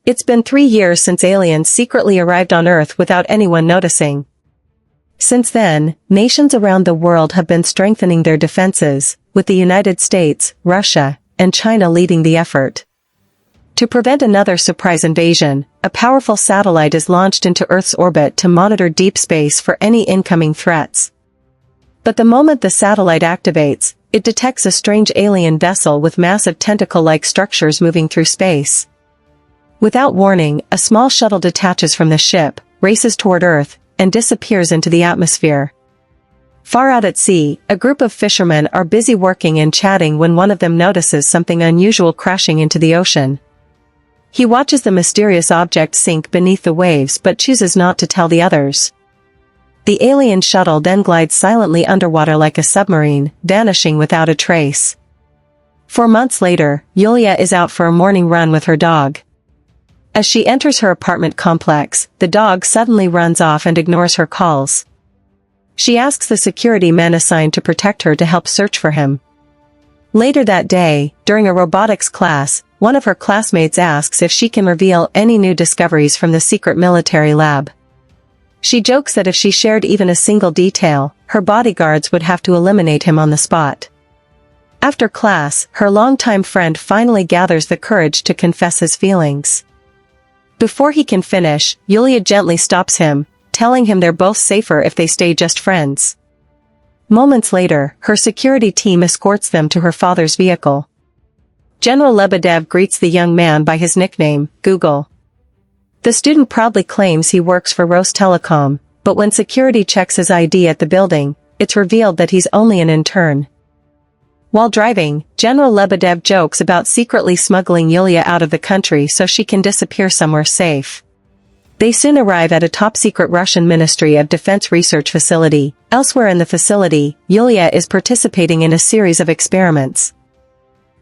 It's been 3 years since aliens secretly arrived on Earth without anyone noticing. Since then, nations around the world have been strengthening their defenses, with the United States, Russia, and China leading the effort. To prevent another surprise invasion, a powerful satellite is launched into Earth's orbit to monitor deep space for any incoming threats. But the moment the satellite activates, it detects a strange alien vessel with massive tentacle-like structures moving through space. Without warning, a small shuttle detaches from the ship, races toward Earth, and disappears into the atmosphere. Far out at sea, a group of fishermen are busy working and chatting when one of them notices something unusual crashing into the ocean. He watches the mysterious object sink beneath the waves but chooses not to tell the others. The alien shuttle then glides silently underwater like a submarine, vanishing without a trace. 4 months later, Yulia is out for a morning run with her dog. As she enters her apartment complex, the dog suddenly runs off and ignores her calls. She asks the security men assigned to protect her to help search for him. Later that day, during a robotics class, one of her classmates asks if she can reveal any new discoveries from the secret military lab. She jokes that if she shared even a single detail, her bodyguards would have to eliminate him on the spot. After class, her longtime friend finally gathers the courage to confess his feelings. Before he can finish, Yulia gently stops him, telling him they're both safer if they stay just friends. Moments later, her security team escorts them to her father's vehicle. General Lebedev greets the young man by his nickname, Google. The student proudly claims he works for Rostelecom, but when security checks his ID at the building, it's revealed that he's only an intern. While driving, General Lebedev jokes about secretly smuggling Yulia out of the country so she can disappear somewhere safe. They soon arrive at a top-secret Russian Ministry of Defense research facility. Elsewhere in the facility, Yulia is participating in a series of experiments.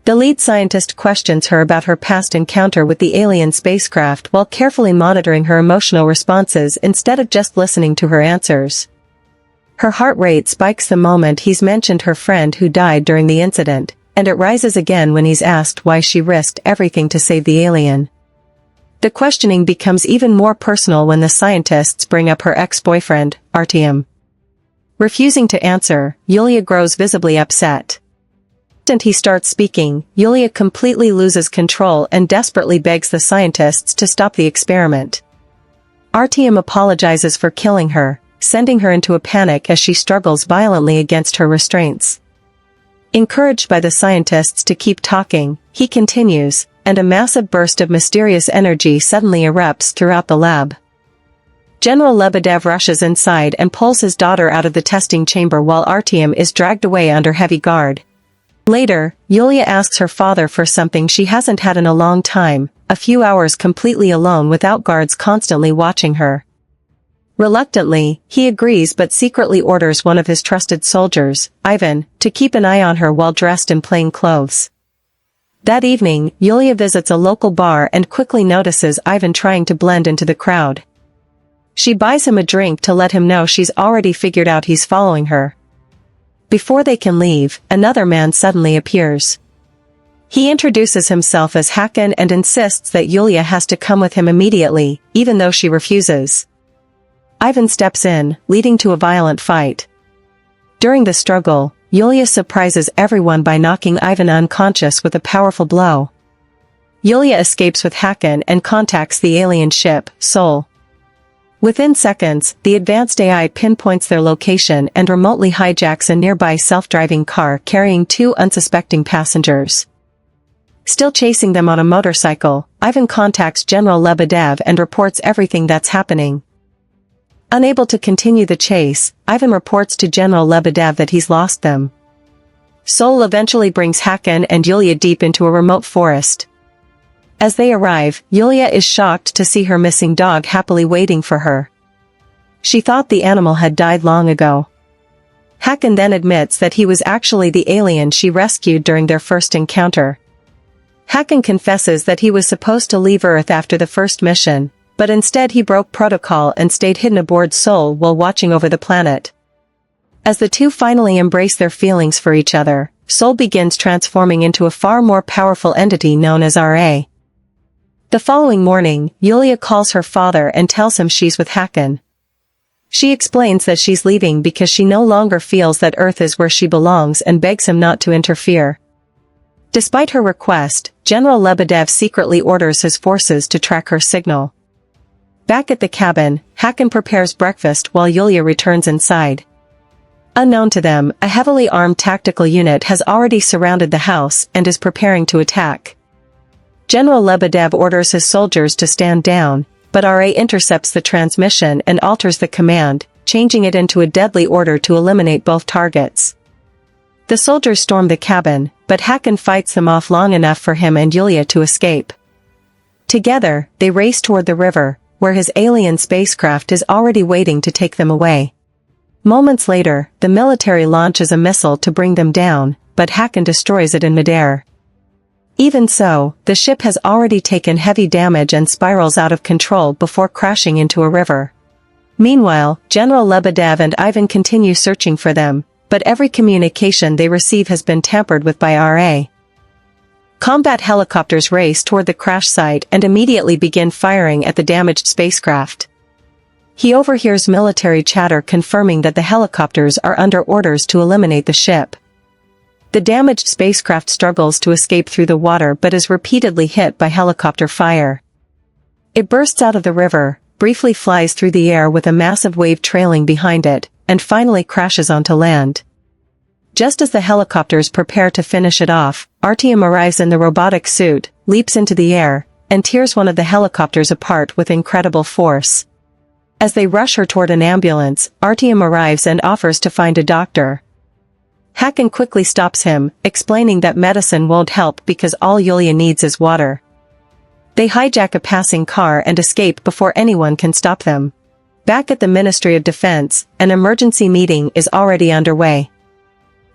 The lead scientist questions her about her past encounter with the alien spacecraft while carefully monitoring her emotional responses instead of just listening to her answers. Her heart rate spikes the moment he's mentioned her friend who died during the incident, and it rises again when he's asked why she risked everything to save the alien. The questioning becomes even more personal when the scientists bring up her ex-boyfriend, Artyom. Refusing to answer, Yulia grows visibly upset. And he starts speaking, Yulia completely loses control and desperately begs the scientists to stop the experiment. Artyom apologizes for killing her, sending her into a panic as she struggles violently against her restraints. Encouraged by the scientists to keep talking, he continues, and a massive burst of mysterious energy suddenly erupts throughout the lab. General Lebedev rushes inside and pulls his daughter out of the testing chamber while Artyom is dragged away under heavy guard. Later, Yulia asks her father for something she hasn't had in a long time, a few hours completely alone without guards constantly watching her. Reluctantly, he agrees but secretly orders one of his trusted soldiers, Ivan, to keep an eye on her while dressed in plain clothes. That evening, Yulia visits a local bar and quickly notices Ivan trying to blend into the crowd. She buys him a drink to let him know she's already figured out he's following her. Before they can leave, another man suddenly appears. He introduces himself as Hakan and insists that Yulia has to come with him immediately, even though she refuses. Ivan steps in, leading to a violent fight. During the struggle, Yulia surprises everyone by knocking Ivan unconscious with a powerful blow. Yulia escapes with Hakan and contacts the alien ship, Sol. Within seconds, the advanced AI pinpoints their location and remotely hijacks a nearby self-driving car carrying 2 unsuspecting passengers. Still chasing them on a motorcycle, Ivan contacts General Lebedev and reports everything that's happening. Unable to continue the chase, Ivan reports to General Lebedev that he's lost them. Sol eventually brings Hakan and Yulia deep into a remote forest. As they arrive, Yulia is shocked to see her missing dog happily waiting for her. She thought the animal had died long ago. Hakan then admits that he was actually the alien she rescued during their first encounter. Hakan confesses that he was supposed to leave Earth after the first mission, but instead he broke protocol and stayed hidden aboard Sol while watching over the planet. As the two finally embrace their feelings for each other, Sol begins transforming into a far more powerful entity known as RA. The following morning, Yulia calls her father and tells him she's with Hakan. She explains that she's leaving because she no longer feels that Earth is where she belongs and begs him not to interfere. Despite her request, General Lebedev secretly orders his forces to track her signal. Back at the cabin, Hakan prepares breakfast while Yulia returns inside. Unknown to them, a heavily armed tactical unit has already surrounded the house and is preparing to attack. General Lebedev orders his soldiers to stand down, but RA intercepts the transmission and alters the command, changing it into a deadly order to eliminate both targets. The soldiers storm the cabin, but Hakan fights them off long enough for him and Yulia to escape. Together, they race toward the river, where his alien spacecraft is already waiting to take them away. Moments later, the military launches a missile to bring them down, but Hakan destroys it in midair. Even so, the ship has already taken heavy damage and spirals out of control before crashing into a river. Meanwhile, General Lebedev and Ivan continue searching for them, but every communication they receive has been tampered with by RA. Combat helicopters race toward the crash site and immediately begin firing at the damaged spacecraft. He overhears military chatter confirming that the helicopters are under orders to eliminate the ship. The damaged spacecraft struggles to escape through the water but is repeatedly hit by helicopter fire. It bursts out of the river, briefly flies through the air with a massive wave trailing behind it, and finally crashes onto land. Just as the helicopters prepare to finish it off, Artyom arrives in the robotic suit, leaps into the air, and tears one of the helicopters apart with incredible force. As they rush her toward an ambulance, Artyom arrives and offers to find a doctor. Hakan quickly stops him, explaining that medicine won't help because all Yulia needs is water. They hijack a passing car and escape before anyone can stop them. Back at the Ministry of Defense, an emergency meeting is already underway.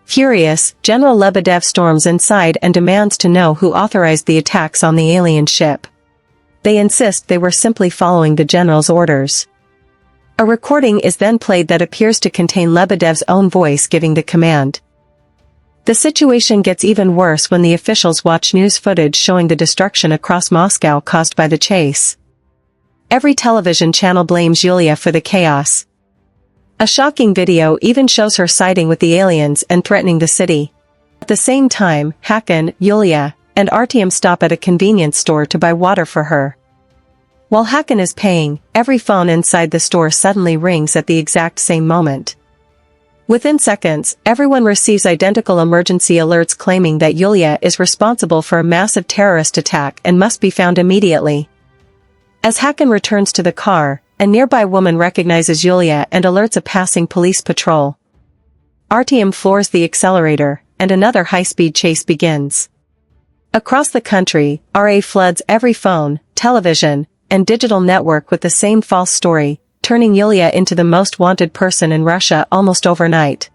Furious, General Lebedev storms inside and demands to know who authorized the attacks on the alien ship. They insist they were simply following the general's orders. A recording is then played that appears to contain Lebedev's own voice giving the command. The situation gets even worse when the officials watch news footage showing the destruction across Moscow caused by the chase. Every television channel blames Yulia for the chaos. A shocking video even shows her siding with the aliens and threatening the city. At the same time, Hakan, Yulia, and Artyom stop at a convenience store to buy water for her. While Hakan is paying, every phone inside the store suddenly rings at the exact same moment. Within seconds, everyone receives identical emergency alerts claiming that Yulia is responsible for a massive terrorist attack and must be found immediately. As Hakan returns to the car, a nearby woman recognizes Yulia and alerts a passing police patrol. Artyom floors the accelerator, and another high-speed chase begins. Across the country, RA floods every phone, television, and digital network with the same false story, turning Yulia into the most wanted person in Russia almost overnight.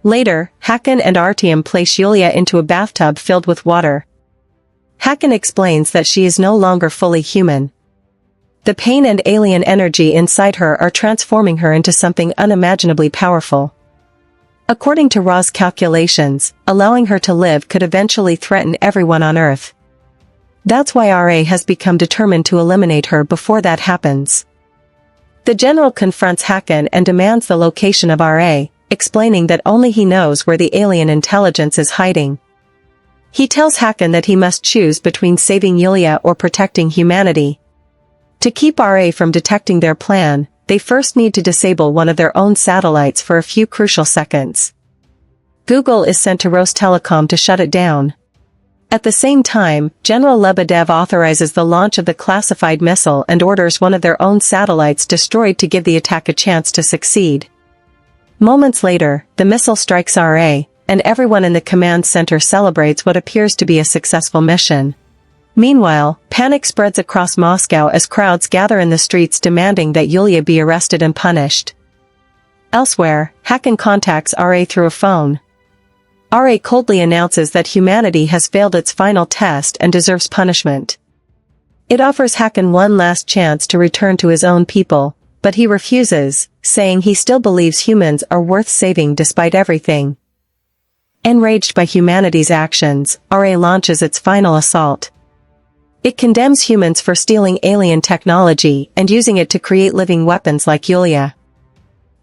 Later, Hakan and Artyom place Yulia into a bathtub filled with water. Hakan explains that she is no longer fully human. The pain and alien energy inside her are transforming her into something unimaginably powerful. According to Ra's calculations, allowing her to live could eventually threaten everyone on Earth. That's why RA has become determined to eliminate her before that happens. The general confronts Hakan and demands the location of RA, explaining that only he knows where the alien intelligence is hiding. He tells Hakan that he must choose between saving Yulia or protecting humanity. To keep RA from detecting their plan, they first need to disable one of their own satellites for a few crucial seconds. Google is sent to Rostelecom to shut it down. At the same time, General Lebedev authorizes the launch of the classified missile and orders one of their own satellites destroyed to give the attack a chance to succeed. Moments later, the missile strikes RA, and everyone in the command center celebrates what appears to be a successful mission. Meanwhile, panic spreads across Moscow as crowds gather in the streets demanding that Yulia be arrested and punished. Elsewhere, Hakan contacts RA through a phone. RA coldly announces that humanity has failed its final test and deserves punishment. It offers Hakan one last chance to return to his own people, but he refuses, saying he still believes humans are worth saving despite everything. Enraged by humanity's actions, RA launches its final assault. It condemns humans for stealing alien technology and using it to create living weapons like Yulia.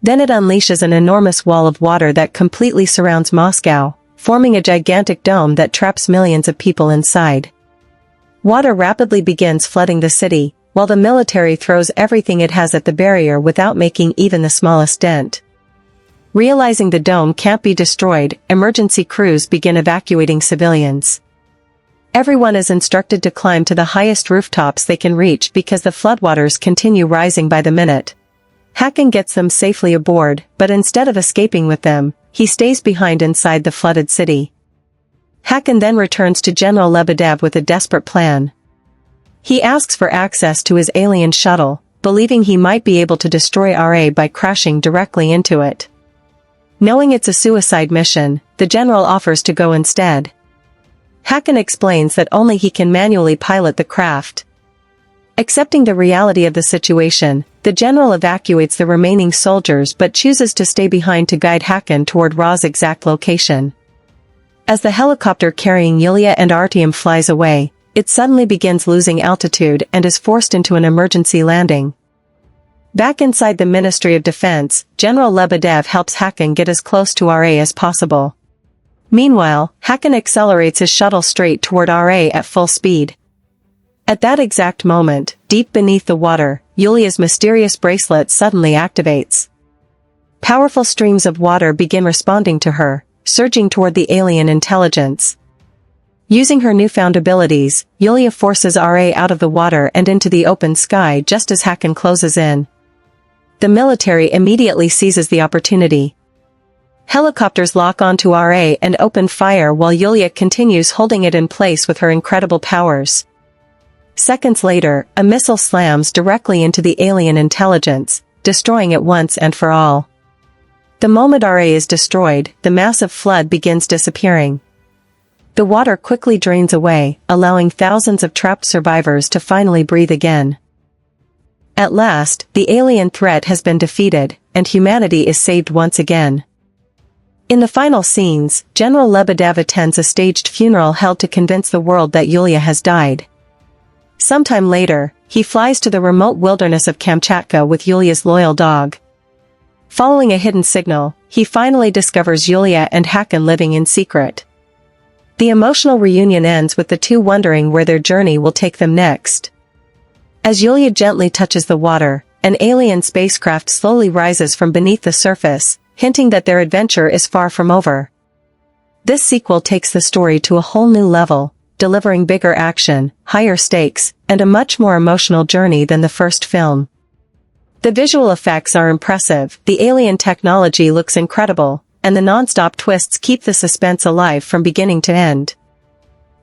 Then it unleashes an enormous wall of water that completely surrounds Moscow, forming a gigantic dome that traps millions of people inside. Water rapidly begins flooding the city, while the military throws everything it has at the barrier without making even the smallest dent. Realizing the dome can't be destroyed, emergency crews begin evacuating civilians. Everyone is instructed to climb to the highest rooftops they can reach because the floodwaters continue rising by the minute. Hakan gets them safely aboard, but instead of escaping with them, he stays behind inside the flooded city. Hakan then returns to General Lebedev with a desperate plan. He asks for access to his alien shuttle, believing he might be able to destroy RA by crashing directly into it. Knowing it's a suicide mission, the general offers to go instead. Hakan explains that only he can manually pilot the craft. Accepting the reality of the situation, the general evacuates the remaining soldiers but chooses to stay behind to guide Hakan toward Ra's exact location. As the helicopter carrying Yulia and Artyom flies away, it suddenly begins losing altitude and is forced into an emergency landing. Back inside the Ministry of Defense, General Lebedev helps Hakan get as close to RA as possible. Meanwhile, Hakan accelerates his shuttle straight toward RA at full speed. At that exact moment, deep beneath the water, Yulia's mysterious bracelet suddenly activates. Powerful streams of water begin responding to her, surging toward the alien intelligence. Using her newfound abilities, Yulia forces RA out of the water and into the open sky just as Hakan closes in. The military immediately seizes the opportunity. Helicopters lock onto RA and open fire while Yulia continues holding it in place with her incredible powers. Seconds later, a missile slams directly into the alien intelligence, destroying it once and for all. The moment RA is destroyed, the massive flood begins disappearing. The water quickly drains away, allowing thousands of trapped survivors to finally breathe again. At last, the alien threat has been defeated, and humanity is saved once again. In the final scenes, General Lebedev attends a staged funeral held to convince the world that Yulia has died. Sometime later, he flies to the remote wilderness of Kamchatka with Yulia's loyal dog. Following a hidden signal, he finally discovers Yulia and Hakan living in secret. The emotional reunion ends with the two wondering where their journey will take them next. As Yulia gently touches the water, an alien spacecraft slowly rises from beneath the surface, hinting that their adventure is far from over. This sequel takes the story to a whole new level, delivering bigger action, higher stakes, and a much more emotional journey than the first film. The visual effects are impressive, the alien technology looks incredible, and the non-stop twists keep the suspense alive from beginning to end.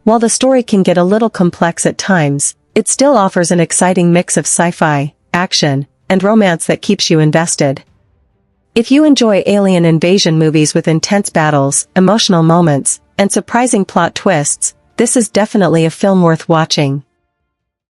While the story can get a little complex at times, it still offers an exciting mix of sci-fi, action, and romance that keeps you invested. If you enjoy alien invasion movies with intense battles, emotional moments, and surprising plot twists, this is definitely a film worth watching.